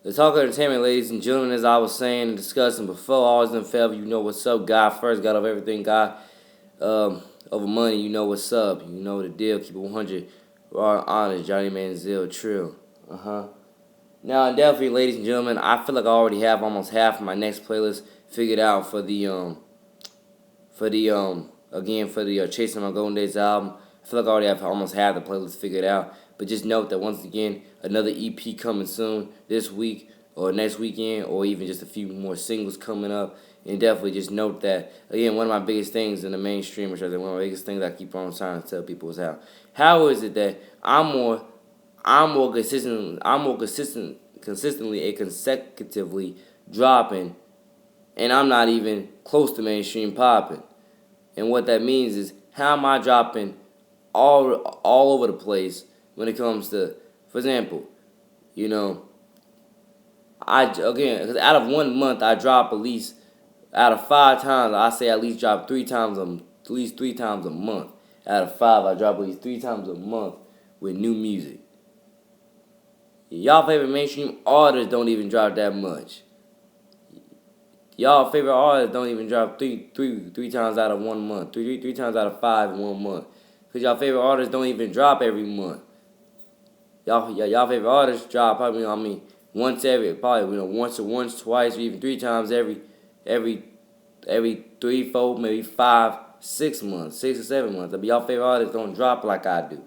The talk of entertainment, ladies and gentlemen, as I was saying and discussing before, always and forever, you know what's up. God first, God of everything, God over money, you know what's up. You know the deal. Keep it 100. Raw honest, Johnny Manziel, Trill. Now, definitely, ladies and gentlemen, I feel like I already have almost half of my next playlist figured out for the Chasing My Golden Days album. I feel like I already have almost half the playlist figured out. But just note that once again, another EP coming soon this week or next weekend, or even just a few more singles coming up. And definitely just note that again, one of my biggest things in the mainstream, which is one of the biggest things I keep on trying to tell people is how is it that I'm more consistently and consecutively dropping, and I'm not even close to mainstream popping. And what that means is, how am I dropping all over the place when it comes to, for example, you know, because out of 1 month I drop at least out of 5 times I say at least drop 3 times at least 3 times a month. Out of 5 I drop at least 3 times a month with new music. Y'all favorite mainstream artists don't even drop that much. Y'all favorite artists don't even drop three times out of 1 month. Three times out of 5 in 1 month. Cause y'all favorite artists don't even drop every month. Y'all favorite artists drop probably once, twice, or even 3 times every every 3, 4, maybe 5, 6 months, 6 or 7 months. But y'all favorite artists don't drop like I do,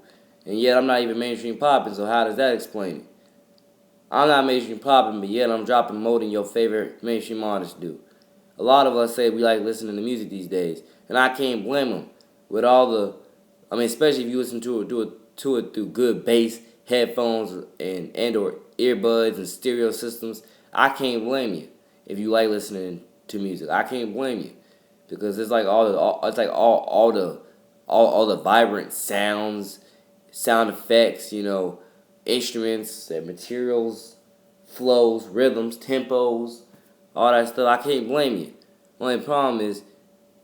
and yet I'm not even mainstream popping. So how does that explain it? I'm not mainstream popping, but yet I'm dropping more than your favorite mainstream artists do. A lot of us say we like listening to music these days, and I can't blame them. With all the, especially if you listen to it through good bass headphones and or earbuds and stereo systems, I can't blame you if you like listening to music. I can't blame you because it's like all the vibrant sounds, sound effects, instruments and materials, flows, rhythms, tempos, all that stuff. I can't blame you. Only problem is,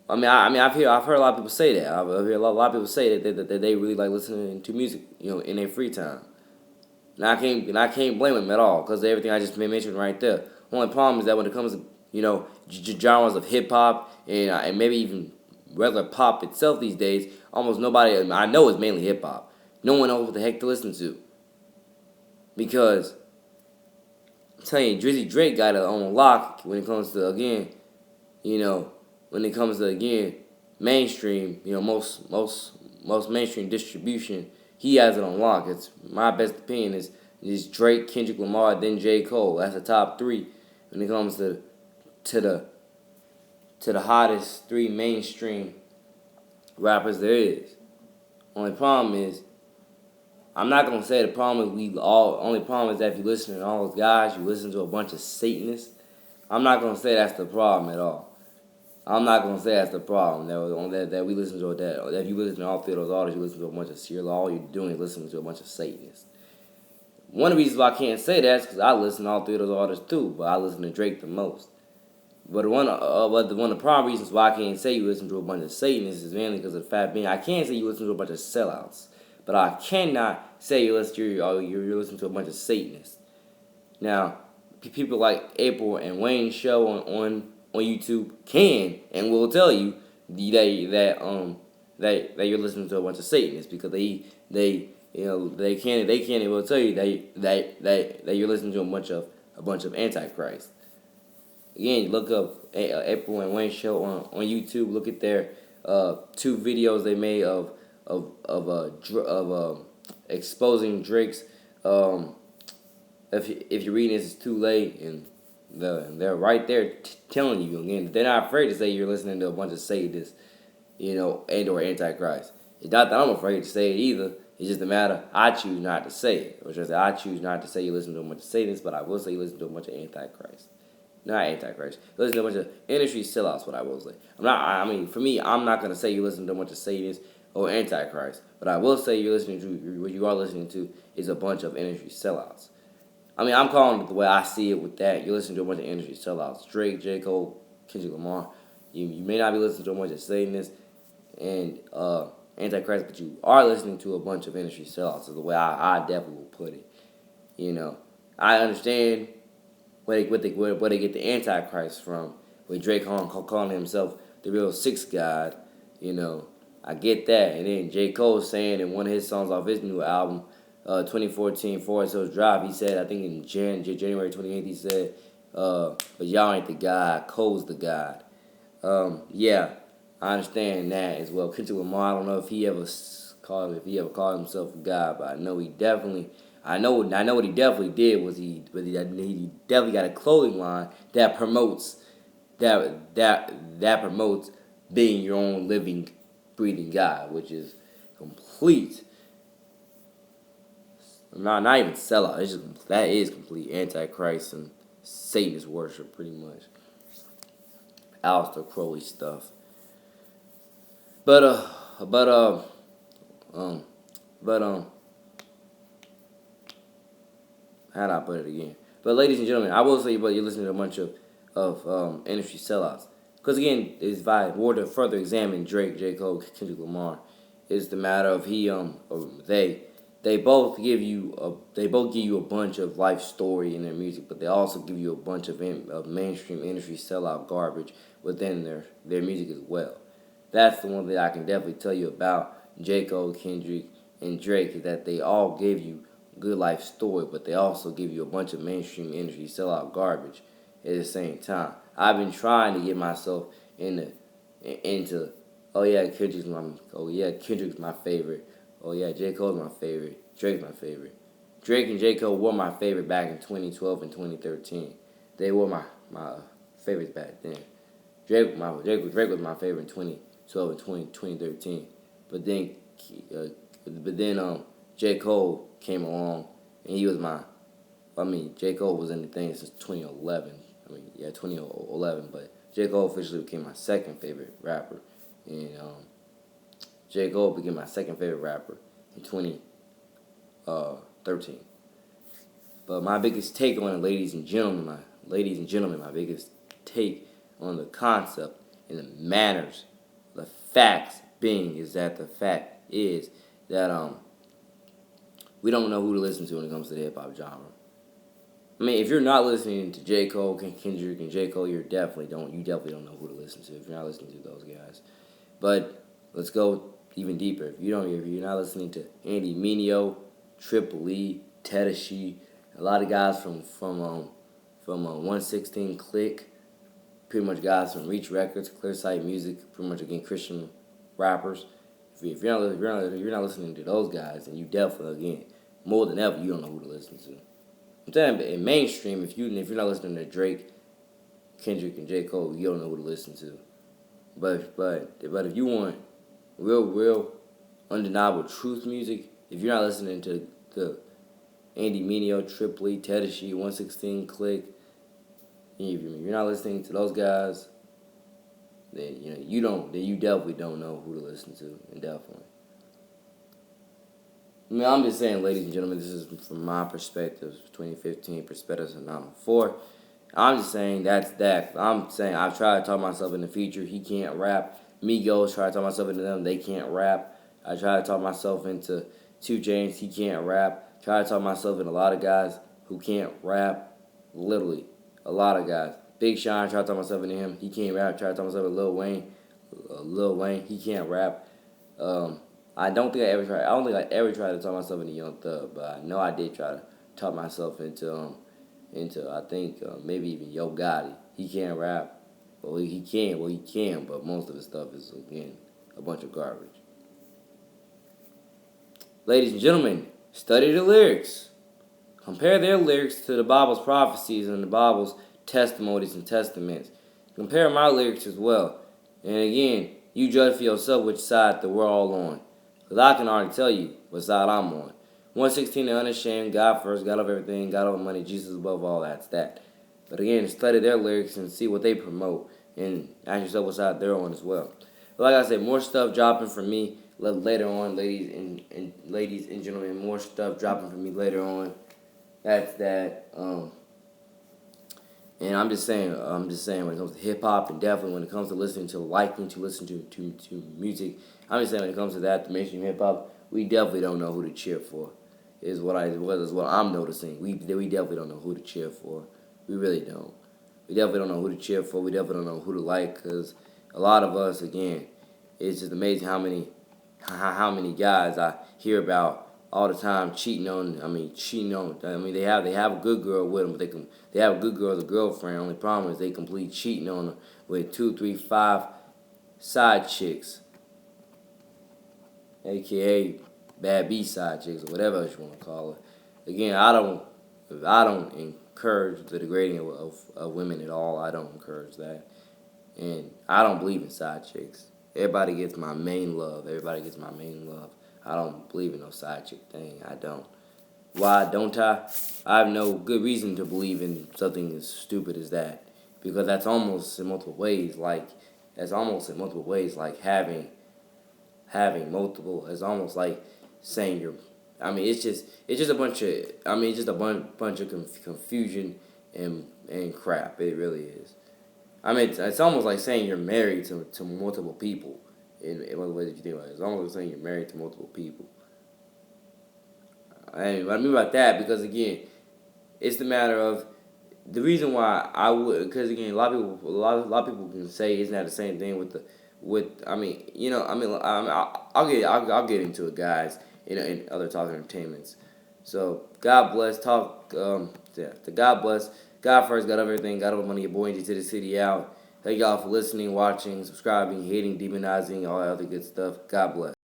I've heard a lot of people say that. I've heard a lot of people say that they really like listening to music, in their free time. And I can't blame them at all because of everything I just mentioned right there. Only problem is that when it comes to genres of hip hop and maybe even regular pop itself these days, almost nobody I know is mainly hip hop. No one knows what the heck to listen to because I'm telling you, Drizzy Drake got it on lock when it comes to you know, when it comes to mainstream, most mainstream distribution, he has it on lock. It's my best opinion is Drake, Kendrick Lamar, then J. Cole. That's the top three when it comes to the to the hottest three mainstream rappers there is. Only problem is, I'm not gonna say the problem is we all. Only problem is that if you listen to all those guys, you listen to a bunch of Satanists. I'm not gonna say that's the problem at all. I'm not gonna say that's the problem. That we listen to that if you listen to all three of those artists, you listen to a bunch of serial. All you're doing is listening to a bunch of Satanists. One of the reasons why I can't say that is because I listen to all three of those artists too, but I listen to Drake the most. But one of the prime reasons why I can't say you listen to a bunch of Satanists is mainly because of the fact being I can't say you listen to a bunch of sellouts, but I cannot say you're listening to a bunch of Satanists. Now, people like April and Wayne show on YouTube can and will tell you that you're listening to a bunch of Satanists because they can and will tell you that you're listening to a bunch of Antichrist. Again, look up April and Wayne show on YouTube. Look at their 2 videos they made of exposing Drake's. If you're reading this, it's too late, and they're right there telling you again. They're not afraid to say you're listening to a bunch of Satanists, and or Antichrist. It's not that I'm afraid to say it either. It's just a matter I choose not to say it. Or just I choose not to say you listen to a bunch of Satanists, but I will say you listen to a bunch of Antichrist. Not Antichrist. You listen to a bunch of industry sellouts. What I will say. For me, I'm not gonna say you listen to a bunch of Satanists or Antichrist, but I will say what you are listening to is a bunch of industry sellouts. I'm calling it the way I see it with that. You listen to a bunch of industry sellouts. Drake, J. Cole, Kendrick Lamar. You may not be listening to a bunch of Satanists and Antichrist, but you are listening to a bunch of industry sellouts is the way I definitely will put it. I understand where they get the Antichrist from, where Drake calling himself the real sixth God, you know, I get that. And then J. Cole saying in one of his songs off his new album, 2014 Forest Hills Drive, he said, I think in January 28th, he said, but y'all ain't the God, Cole's the God. Yeah, I understand that as well. Kendrick Lamar, I don't know if he ever called himself a God, but I know he definitely. I know what he definitely did was he definitely got a clothing line that promotes that promotes being your own living, breathing God, which is complete. Not even sellout. It's just that is complete antichrist and Satanist worship, pretty much. Aleister Crowley stuff. But but um, but how do I put it again? But ladies and gentlemen, I will say, but you're listening to a bunch of industry sellouts. Because again, if I were to further examine Drake, J. Cole, Kendrick Lamar, it's the matter of they both give you a bunch of life story in their music, but they also give you a bunch of mainstream industry sellout garbage within their music as well. That's the one that I can definitely tell you about J. Cole, Kendrick, and Drake is that they all give you good life story, but they also give you a bunch of mainstream industry sellout garbage at the same time. I've been trying to get myself into Kendrick's my favorite. Oh yeah, J. Cole's my favorite. Drake's my favorite. Drake and J. Cole were my favorite back in 2012 and 2013. They were my favorites back then. Drake was my favorite in 2012 and 2013. But then J. Cole came along and he was J. Cole was in the thing since 2011. 2011, but J. Cole officially became my second favorite rapper. And J. Cole became my second favorite rapper in 2013. But my biggest take on it, ladies and gentlemen, my biggest take on the concept and the manners, the facts being is that the fact is that we don't know who to listen to when it comes to the hip hop genre. I mean, if you're not listening to J. Cole, Kendrick, and J. Cole, you definitely don't know who to listen to if you're not listening to those guys. But let's go even deeper. If you're not listening to Andy Mineo, Triple E, Tedashii, a lot of guys from 116 Click, pretty much guys from Reach Records, Clear Sight Music, pretty much again Christian rappers. If you're not listening to those guys, then you definitely again more than ever you don't know who to listen to. I'm saying in mainstream, if you're not listening to Drake, Kendrick, and J. Cole, you don't know who to listen to. But if you want real undeniable truth music, if you're not listening to the Andy Mineo, Triple E, Tedashii, 116 Click, if you're not listening to those guys, then you definitely don't know who to listen to, and definitely. I mean, I'm just saying, ladies and gentlemen, this is from my perspective, 2015 perspective of 904. I'm just saying that's that. I'm saying I've tried to talk myself in the future. He can't rap. Migos try to talk myself into them. They can't rap. I try to talk myself into 2 Chainz. He can't rap. Try to talk myself into a lot of guys who can't rap. Literally, a lot of guys. Big Sean, try to talk myself into him. He can't rap. Try to talk myself into Lil Wayne. He can't rap. I don't think I ever tried to talk myself into Young Thug, but I know I did try to talk myself into I think maybe even Yo Gotti. He can't rap. Well, he can, but most of his stuff is again a bunch of garbage. Ladies and gentlemen, study the lyrics. Compare their lyrics to the Bible's prophecies and the Bible's testimonies and testaments. Compare my lyrics as well. And again, you judge for yourself which side that we're all on. Because I can already tell you what side I'm on. 116 and unashamed, God first, God of everything, God over money, Jesus above all, that's that. But again, study their lyrics and see what they promote. And ask yourself what side they're on as well. But like I said, more stuff dropping from me later on, ladies and gentlemen. More stuff dropping from me later on. That's that. And I'm just saying when it comes to hip hop and definitely when it comes to listening to LiKing, to listen to music, I'm just saying when it comes to that, the mainstream hip hop, we definitely don't know who to cheer for. Is what I'm noticing. We definitely don't know who to cheer for. We really don't. We definitely don't know who to cheer for. We definitely don't know who to like, because a lot of us, again, it's just amazing how many guys I hear about all the time cheating on. Cheating on. They have a good girl with them, but they have a good girl as a girlfriend. Only problem is they complete cheating on her with 2, 3, 5 side chicks, aka bad B side chicks or whatever else you want to call it. Again, I don't encourage the degrading of women at all. I don't encourage that, and I don't believe in side chicks. Everybody gets my main love. Everybody gets my main love. I don't believe in no side chick thing. I don't. Why don't I? I have no good reason to believe in something as stupid as that, because that's almost in multiple ways like having multiple. It's almost like saying you're. It's just a bunch of. It's just a bunch of confusion and crap. It really is. It's almost like saying you're married to multiple people. In one way that you think about it, it's almost like saying you're married to multiple people. And what I mean about that, because again, it's the matter of the reason why I would, because again, a lot of people can say isn't that the same thing with I'll get into it, guys, in other talk entertainments. So God bless talk yeah, the God bless God first, got everything, got all the money. Your boy NJ2TheCity out. Thank y'all for listening, watching, subscribing, hating, demonizing, all that other good stuff. God bless.